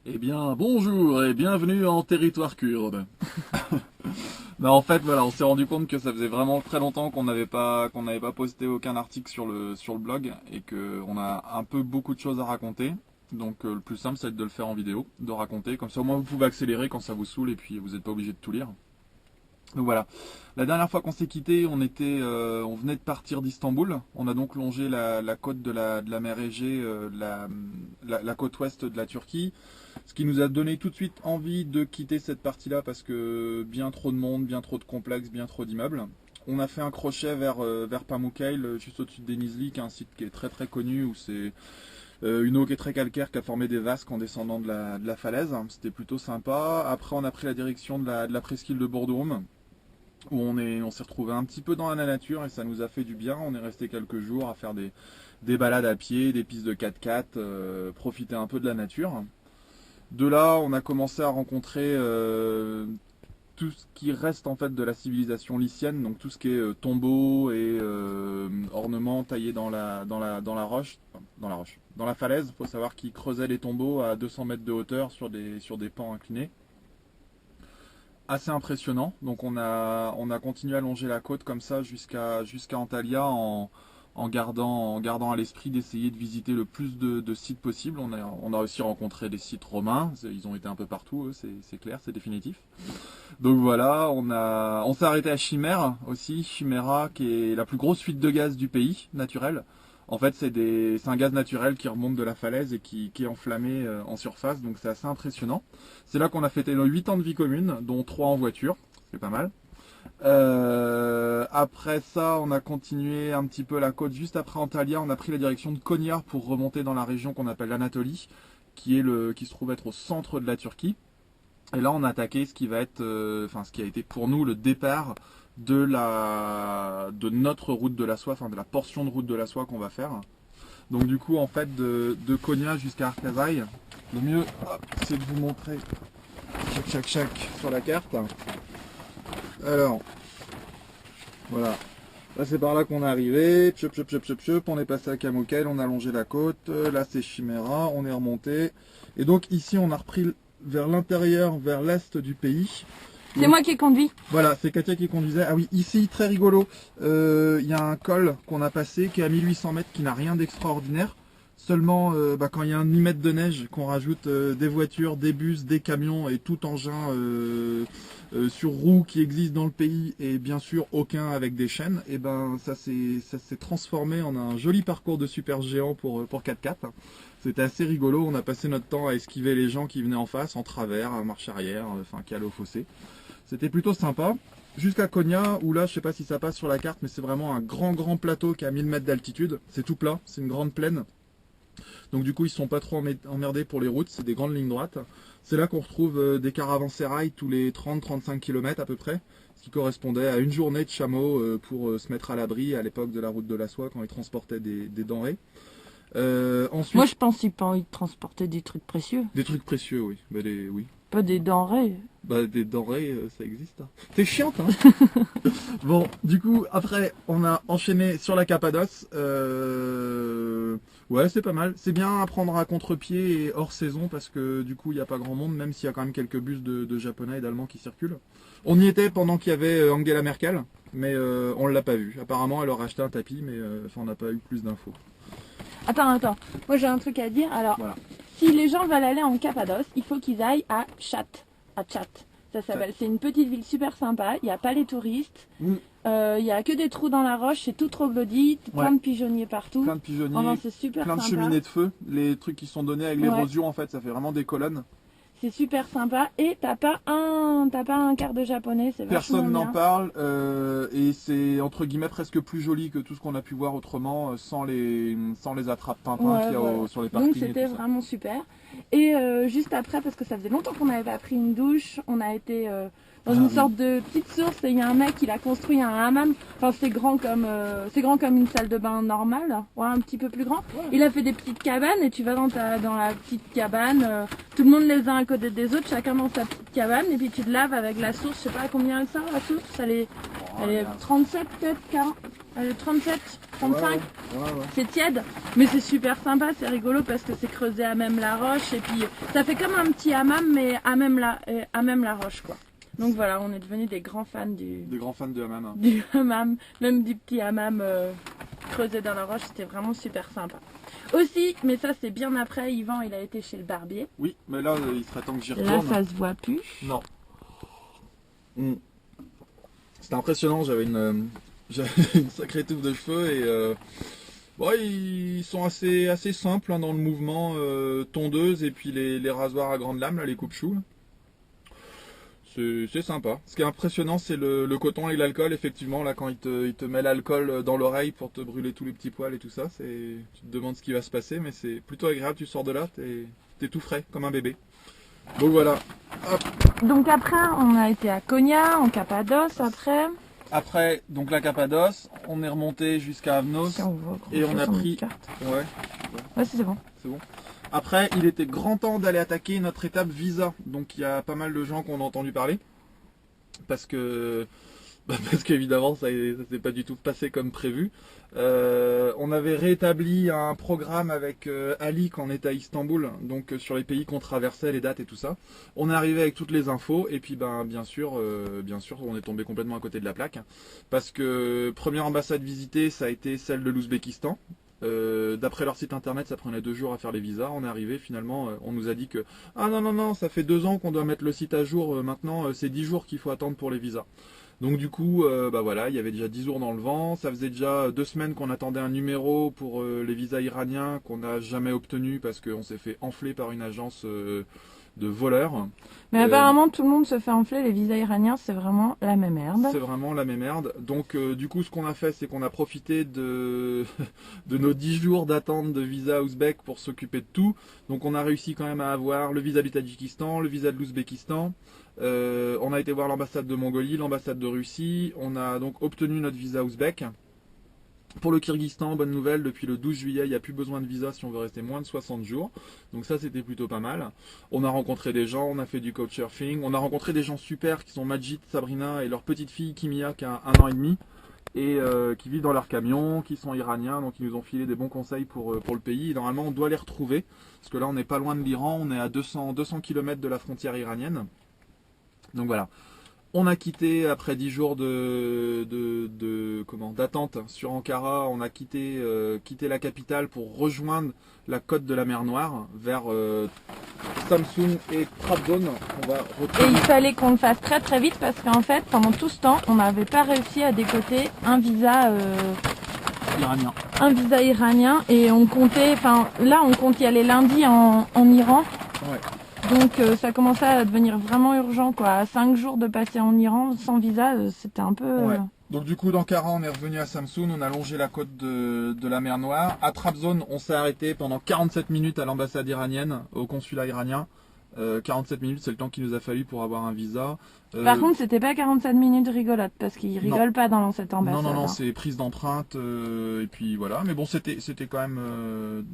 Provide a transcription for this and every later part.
Eh bien, bonjour et bienvenue en territoire kurde. Non, en fait, voilà, on s'est rendu compte que ça faisait vraiment très longtemps qu'on n'avait pas posté aucun article sur le blog et que on a un peu beaucoup de choses à raconter. Donc, le plus simple, c'est de le faire en vidéo, de raconter. Comme ça, au moins, vous pouvez accélérer quand ça vous saoule et puis vous n'êtes pas obligé de tout lire. Donc voilà. La dernière fois qu'on s'est quitté, on venait de partir d'Istanbul. On a donc longé la côte de la mer Égée, la côte ouest de la Turquie. Ce qui nous a donné tout de suite envie de quitter cette partie-là parce que bien trop de monde, bien trop de complexes, bien trop d'immeubles. On a fait un crochet vers Pamukkale, juste au-dessus de Denizli, qui est un site qui est très très connu, où c'est une eau qui est très calcaire, qui a formé des vasques en descendant de la falaise. C'était plutôt sympa. Après, on a pris la direction de la presqu'île de Bordeaux, où on s'est retrouvé un petit peu dans la nature et ça nous a fait du bien. On est resté quelques jours à faire des balades à pied, des pistes de 4x4, profiter un peu de la nature. De là, on a commencé à rencontrer tout ce qui reste en fait de la civilisation lycienne, donc tout ce qui est tombeaux et ornements taillés dans la roche, dans la falaise. Il faut savoir qu'ils creusaient les tombeaux à 200 mètres de hauteur sur des pans inclinés. Assez impressionnant. Donc on a continué à longer la côte comme ça jusqu'à Antalya en gardant à l'esprit d'essayer de visiter le plus de sites possible. On a aussi rencontré des sites romains. Ils ont été un peu partout, eux, c'est clair, c'est définitif. Donc voilà, on s'est arrêté à Chimère aussi. Chimera, qui est la plus grosse fuite de gaz du pays, naturelle. En fait, c'est un gaz naturel qui remonte de la falaise et qui est enflammé en surface, donc c'est assez impressionnant. C'est là qu'on a fêté nos 8 ans de vie commune, dont 3 en voiture, c'est pas mal. Après ça, on a continué un petit peu la côte. Juste après Antalya, on a pris la direction de Konya pour remonter dans la région qu'on appelle l'Anatolie, qui se trouve être au centre de la Turquie. Et là, on a attaqué ce qui va être, ce qui a été pour nous le départ de notre route de la soie, de la portion de route de la soie qu'on va faire. Donc du coup, en fait, de Konya jusqu'à Arkazaï, le mieux, c'est de vous montrer chac sur la carte. Alors, voilà. Là, c'est par là qu'on est arrivé. On est passé à Pamukkale, on a longé la côte. Là, c'est Chimera, on est remonté. Et donc ici, on a repris vers l'intérieur, vers l'est du pays. C'est moi qui ai conduit. Voilà, c'est Katia qui conduisait. Ah oui, ici, très rigolo, il y a un col qu'on a passé qui est à 1800 mètres, qui n'a rien d'extraordinaire. Seulement, quand il y a un demi-mètre de neige, qu'on rajoute des voitures, des bus, des camions et tout engin sur roues qui existe dans le pays, et bien sûr aucun avec des chaînes, et ben ça s'est transformé en un joli parcours de super géant pour 4x4. C'était assez rigolo, on a passé notre temps à esquiver les gens qui venaient en face, en travers, à marche arrière, qui allaient au fossé. C'était plutôt sympa. Jusqu'à Konya, où là, je sais pas si ça passe sur la carte, mais c'est vraiment un grand plateau qui a 1000 mètres d'altitude. C'est tout plat, c'est une grande plaine. Donc du coup, ils ne sont pas trop emmerdés pour les routes, c'est des grandes lignes droites. C'est là qu'on retrouve des caravansérails tous les 30-35 km à peu près, ce qui correspondait à une journée de chameau pour se mettre à l'abri à l'époque de la route de la soie quand ils transportaient des denrées. Ensuite, Moi, je pense qu'ils pas envie de transporter des trucs précieux. des trucs précieux, oui. Oui. Pas des denrées. Des denrées, ça existe. Hein. T'es chiante, hein. Bon, du coup, après, on a enchaîné sur la Cappadoce. Ouais, c'est pas mal. C'est bien à prendre à contre-pied et hors saison parce que du coup, il n'y a pas grand monde, même s'il y a quand même quelques bus de Japonais et d'Allemands qui circulent. On y était pendant qu'il y avait Angela Merkel, mais on ne l'a pas vu. Apparemment, elle aurait acheté un tapis, mais on n'a pas eu plus d'infos. Attends. Moi, j'ai un truc à dire. Alors, Voilà. si les gens veulent aller en Cappadoce, il faut qu'ils aillent à Chat. Ça s'appelle. C'est une petite ville super sympa. Il n'y a pas les touristes. Il n'y a que des trous dans la roche. C'est tout troglodyte. Plein de pigeonniers partout. Plein de pigeonniers. Vraiment, c'est super plein de sympa. cheminées de feu. Les trucs qui sont donnés avec l'érosion, en fait, ça fait vraiment des colonnes. C'est super sympa. Et t'as pas un quart de japonais. C'est vachement Personne n'en bien. parle et c'est entre guillemets presque plus joli que tout ce qu'on a pu voir autrement sans les attrape-pimpins qu'il y a Voilà. sur les parkings. Donc c'était et tout ça. vraiment super. Et juste après, parce que ça faisait longtemps qu'on n'avait pas pris une douche, on a été dans une sorte de petite source et il y a un mec qui a construit un hammam. Enfin c'est grand comme une salle de bain normale, ouais, un petit peu plus grand. Ouais. Il a fait des petites cabanes et tu vas dans la petite cabane, tout le monde les uns à côté des autres, chacun dans sa petite cabane et puis tu te laves avec la source. Je sais pas combien elle sort la source, elle est 37 peut-être 40. 37, 35. Ouais. C'est tiède, mais c'est super sympa, c'est rigolo parce que c'est creusé à même la roche et puis ça fait comme un petit hammam mais à même la roche quoi. Donc voilà, on est devenus des grands fans Des grands fans du hammam. Du hammam, même du petit hammam creusé dans la roche, c'était vraiment super sympa. Aussi, mais ça c'est bien après, Yvan il a été chez le barbier. Oui, mais là il serait temps que j'y retourne. Là ça se voit plus. Non. C'était impressionnant, j'avais une sacrée touffe de cheveux et ils sont assez simples hein, dans le mouvement, tondeuse et puis les rasoirs à grande lame, là, les coupe-choux. C'est sympa. Ce qui est impressionnant, c'est le coton et l'alcool, effectivement, là quand il te met l'alcool dans l'oreille pour te brûler tous les petits poils et tout ça, tu te demandes ce qui va se passer, mais c'est plutôt agréable, tu sors de là, t'es tout frais, comme un bébé. Donc voilà. Hop. Donc après, on a été à Konya, en Cappadoce après. Après, donc la Cappadoce, on est remonté jusqu'à Avnos et on a pris... Ouais, c'est bon. C'est bon. Après, il était grand temps d'aller attaquer notre étape visa. Donc il y a pas mal de gens qui en ont entendu parler. Parce qu'évidemment, ça s'est pas du tout passé comme prévu. On avait rétabli un programme avec Ali quand on était à Istanbul, donc sur les pays qu'on traversait, les dates et tout ça. On est arrivé avec toutes les infos et puis bien sûr, on est tombé complètement à côté de la plaque. Parce que première ambassade visitée, ça a été celle de l'Ouzbékistan. D'après leur site internet, ça prenait 2 jours à faire les visas. On est arrivé, finalement, on nous a dit que ah non, ça fait 2 ans qu'on doit mettre le site à jour. Maintenant, c'est 10 jours qu'il faut attendre pour les visas. Donc du coup, voilà, il y avait déjà 10 jours dans le vent. Ça faisait déjà 2 semaines qu'on attendait un numéro pour les visas iraniens qu'on n'a jamais obtenu parce qu'on s'est fait enfler par une agence de voleurs. Mais apparemment, tout le monde se fait enfler. Les visas iraniens, c'est vraiment la même merde. C'est vraiment la même merde. Donc du coup, ce qu'on a fait, c'est qu'on a profité de nos 10 jours d'attente de visa ouzbek pour s'occuper de tout. Donc on a réussi quand même à avoir le visa du Tadjikistan, le visa de l'Ouzbékistan. On a été voir l'ambassade de Mongolie, l'ambassade de Russie. On a donc obtenu notre visa ouzbek. Pour le Kyrgyzstan, bonne nouvelle, depuis le 12 juillet, il n'y a plus besoin de visa si on veut rester moins de 60 jours. Donc ça, c'était plutôt pas mal. On a rencontré des gens, on a fait du couchsurfing. On a rencontré des gens super qui sont Majid, Sabrina et leur petite fille Kimia qui a 1 an et demi. Et qui vivent dans leur camion, qui sont iraniens, donc ils nous ont filé des bons conseils pour le pays. Et normalement, on doit les retrouver, parce que là, on n'est pas loin de l'Iran, on est à 200 km de la frontière iranienne. Donc voilà. On a quitté, après 10 jours d'attente sur Ankara, on a quitté la capitale pour rejoindre la côte de la mer Noire vers Samsun et Trabzon. Et il fallait qu'on le fasse très très vite parce qu'en fait, pendant tout ce temps, on n'avait pas réussi à décoter un visa iranien. Un visa iranien et on compte y aller lundi en Iran. Ouais. Donc ça commençait à devenir vraiment urgent quoi. À 5 jours de passer en Iran sans visa, c'était un peu... Ouais. Donc du coup d'Ankara on est revenu à Samsun, on a longé la côte de la mer Noire. À Trabzon on s'est arrêté pendant 47 minutes à l'ambassade iranienne, au consulat iranien. 47 minutes c'est le temps qu'il nous a fallu pour avoir un visa. Par contre c'était pas 47 minutes rigolotes parce qu'ils rigolent pas dans cette ambassade. Non, c'est prise d'empreinte et puis voilà. Mais bon c'était quand même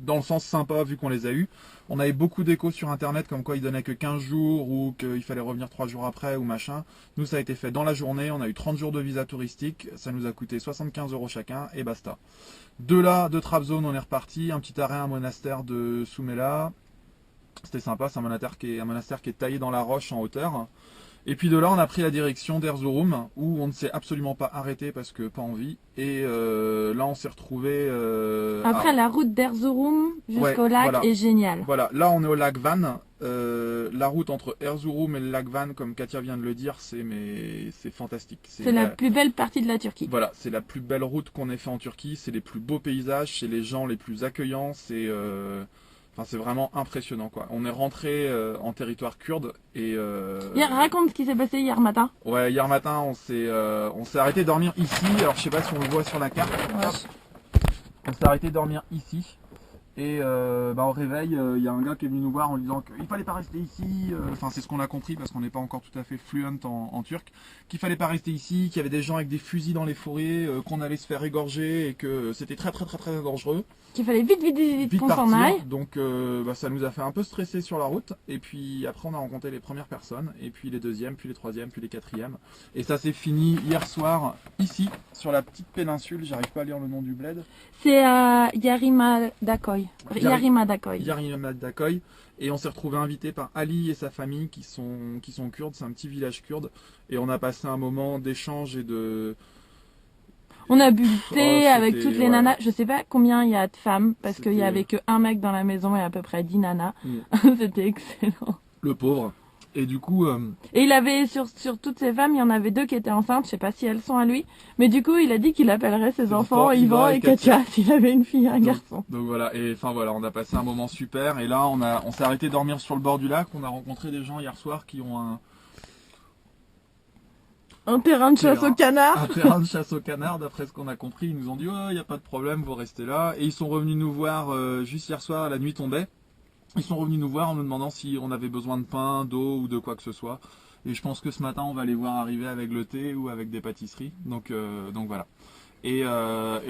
dans le sens sympa vu qu'on les a eus. On avait beaucoup d'échos sur internet comme quoi ils donnaient que 15 jours ou qu'il fallait revenir 3 jours après ou machin. Nous ça a été fait dans la journée, on a eu 30 jours de visa touristique, ça nous a coûté 75 € chacun et basta. De Trabzon on est reparti, un petit arrêt à un monastère de Soumela. C'était sympa, c'est un monastère qui est taillé dans la roche en hauteur. Et puis de là, on a pris la direction d'Erzurum, où on ne s'est absolument pas arrêté parce que pas envie. Et là, on s'est retrouvé... Après, la route d'Erzurum jusqu'au lac est géniale. Voilà, là, on est au lac Van. La route entre Erzurum et le lac Van, comme Katia vient de le dire, c'est fantastique. C'est la plus belle partie de la Turquie. Voilà, c'est la plus belle route qu'on ait fait en Turquie. C'est les plus beaux paysages, c'est les gens les plus accueillants, c'est... Enfin, c'est vraiment impressionnant quoi. On est rentré en territoire kurde et... Raconte ce qui s'est passé hier matin. Ouais, hier matin on s'est arrêté dormir ici. Alors je sais pas si on le voit sur la carte. Ouais. On s'est arrêté dormir ici. Et au réveil, il y a un gars qui est venu nous voir en disant qu'il fallait pas rester ici. Enfin, c'est ce qu'on a compris parce qu'on n'est pas encore tout à fait fluent en turc. Qu'il fallait pas rester ici, qu'il y avait des gens avec des fusils dans les forêts, qu'on allait se faire égorger et que c'était très dangereux. Qu'il fallait vite qu'on s'en partir. aille. Donc ça nous a fait un peu stresser sur la route. Et puis après, on a rencontré les premières personnes, et puis les deuxièmes, puis les troisièmes, puis les quatrièmes. Et ça s'est fini hier soir ici, sur la petite péninsule. J'arrive pas à lire le nom du bled. C'est à Yarımadaköy. Yarımadaköy. Et on s'est retrouvé invité par Ali et sa famille qui sont kurdes, c'est un petit village kurde. Et on a passé un moment d'échange et de... On a bu le thé avec toutes les nanas. Je sais pas combien il y a de femmes, parce qu'il y avait que un mec dans la maison et à peu près 10 nanas. C'était excellent. Le pauvre. Et du coup... Et il avait, sur toutes ces femmes, il y en avait 2 qui étaient enceintes, je sais pas si elles sont à lui. Mais du coup, il a dit qu'il appellerait ses enfants Yvan et Katia, s'il avait une fille et un garçon. Donc voilà, et enfin voilà, on a passé un moment super. Et là, on s'est arrêté dormir sur le bord du lac. On a rencontré des gens hier soir qui ont un terrain de chasse au canard. Un terrain de chasse au canard, d'après ce qu'on a compris. Ils nous ont dit, oh, il n'y a pas de problème, vous restez là. Et ils sont revenus nous voir juste hier soir, la nuit tombait. Ils sont revenus nous voir en nous demandant si on avait besoin de pain, d'eau ou de quoi que ce soit. Et je pense que ce matin, on va les voir arriver avec le thé ou avec des pâtisseries. Donc voilà. Et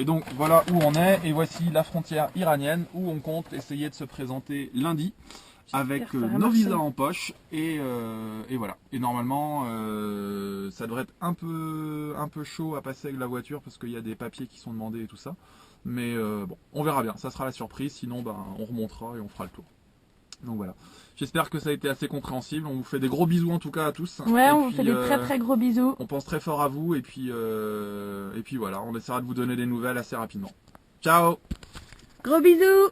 donc voilà où on est. Et voici la frontière iranienne où on compte essayer de se présenter lundi avec nos visas en poche. Et voilà. Et normalement, ça devrait être un peu chaud à passer avec la voiture parce qu'il y a des papiers qui sont demandés et tout ça. Mais bon, on verra bien. Ça sera la surprise. Sinon, on remontera et on fera le tour. Donc voilà. J'espère que ça a été assez compréhensible. On vous fait des gros bisous en tout cas à tous. Ouais, on vous fait des très gros bisous. On pense très fort à vous et puis voilà, on essaiera de vous donner des nouvelles assez rapidement. Ciao! Gros bisous!